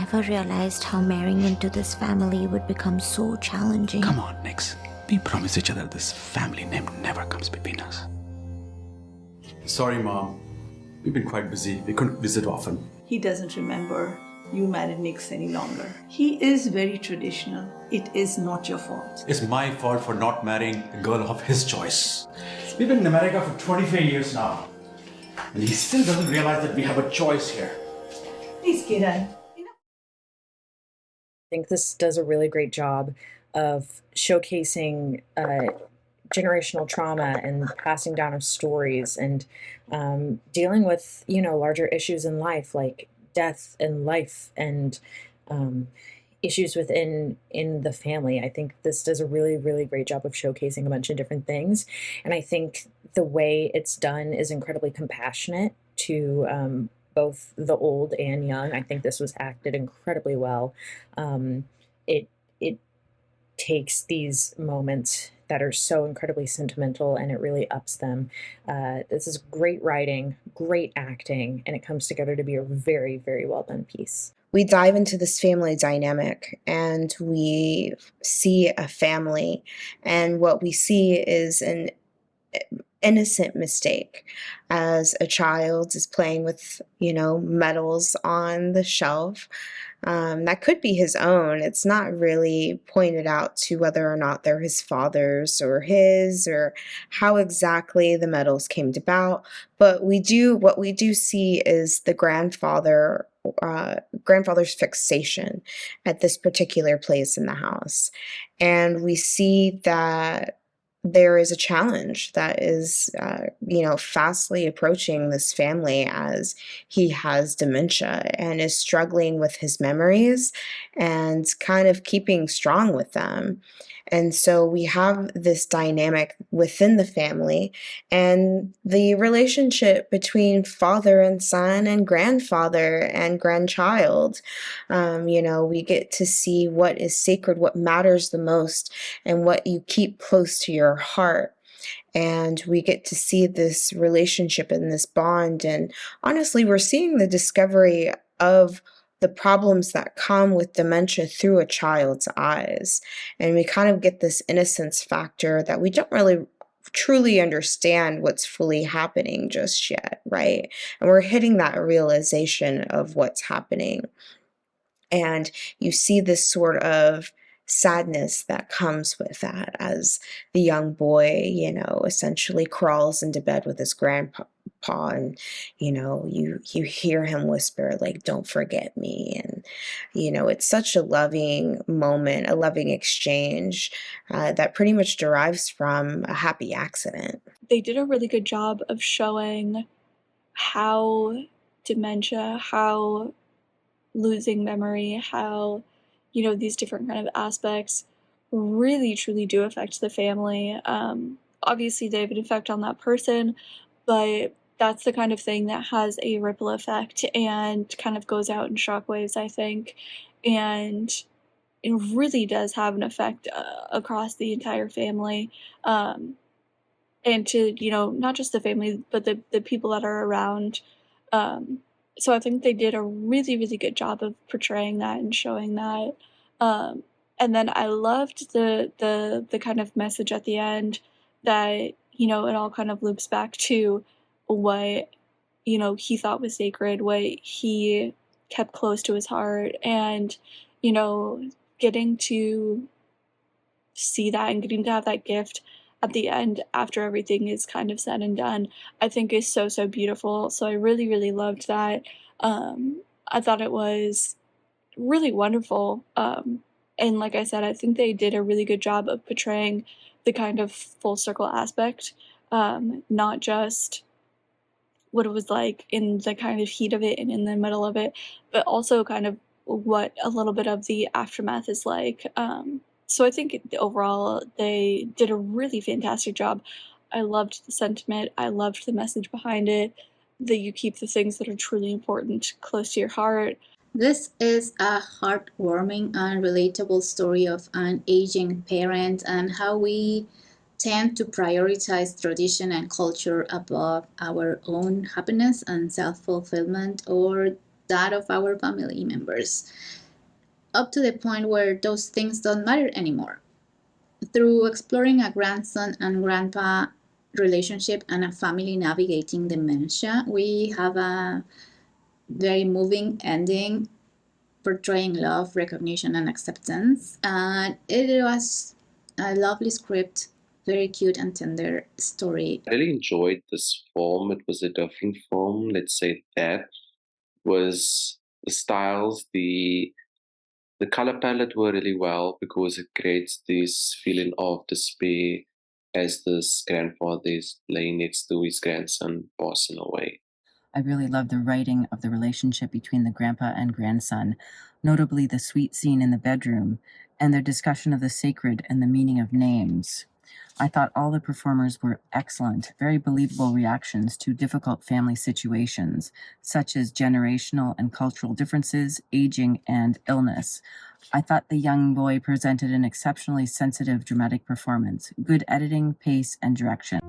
never realized how marrying into this family would become so challenging. Come on, Nix. We promise each other this family name never comes between us. Sorry, Mom. We've been quite busy. We couldn't visit often. He doesn't remember you married Nix any longer. He is very traditional. It is not your fault. It's my fault for not marrying a girl of his choice. We've been in America for 25 years now. And he still doesn't realize that we have a choice here. Please, Kiran. I think this does a really great job of showcasing generational trauma and passing down of stories and dealing with, larger issues in life like death and life and issues within the family. I think this does a really, really great job of showcasing a bunch of different things. And I think the way it's done is incredibly compassionate to both the old and young. I think this was acted incredibly well. It takes these moments that are so incredibly sentimental and it really ups them. This is great writing, great acting, and it comes together to be a very, very well done piece. We dive into this family dynamic and we see a family, and what we see is an innocent mistake as a child is playing with, medals on the shelf. That could be his own. It's not really pointed out to whether or not they're his father's or his, or how exactly the medals came about. But what we do see is the grandfather's fixation at this particular place in the house. And we see that there is a challenge that is, fastly approaching this family as he has dementia and is struggling with his memories and kind of keeping strong with them. And so we have this dynamic within the family and the relationship between father and son and grandfather and grandchild. We get to see what is sacred, what matters the most, and what you keep close to your heart. And we get to see this relationship and this bond. And honestly, we're seeing the discovery of the problems that come with dementia through a child's eyes. And we kind of get this innocence factor that we don't really truly understand what's fully happening just yet, right? And we're hitting that realization of what's happening. And you see this sort of sadness that comes with that as the young boy, essentially crawls into bed with his grandpa, and you hear him whisper, like, "Don't forget me." And it's such a loving moment, a loving exchange that pretty much derives from a happy accident. They did a really good job of showing how dementia, how losing memory, how these different kind of aspects really truly do affect the family. Obviously they have an effect on that person, but that's the kind of thing that has a ripple effect and kind of goes out in shockwaves, I think. And it really does have an effect across the entire family. And to, not just the family, but the people that are around. So I think they did a really, really good job of portraying that and showing that. And then I loved the kind of message at the end that, it all kind of loops back to what, he thought was sacred, what he kept close to his heart, and, getting to see that and getting to have that gift at the end after everything is kind of said and done, I think is so, so beautiful. So I really, really loved that. I thought it was really wonderful. And like I said, I think they did a really good job of portraying the kind of full circle aspect, not just what it was like in the kind of heat of it and in the middle of it, but also kind of what a little bit of the aftermath is like. So I think overall they did a really fantastic job. I loved the sentiment. I loved the message behind it, that you keep the things that are truly important close to your heart. This is a heartwarming and relatable story of an aging parent and how we tend to prioritize tradition and culture above our own happiness and self-fulfillment, or that of our family members, up to the point where those things don't matter anymore. Through exploring a grandson and grandpa relationship and a family navigating dementia, we have a very moving ending portraying love, recognition, and acceptance. And it was a lovely script, very cute and tender story. I really enjoyed this film. It was a different film, let's say that. Was the styles, the color palette were really well because it creates this feeling of despair as this grandfather is laying next to his grandson passing away. I really loved the writing of the relationship between the grandpa and grandson, notably the sweet scene in the bedroom and their discussion of the sacred and the meaning of names. I thought all the performers were excellent, very believable reactions to difficult family situations, such as generational and cultural differences, aging, and illness. I thought the young boy presented an exceptionally sensitive, dramatic performance, good editing, pace, and direction.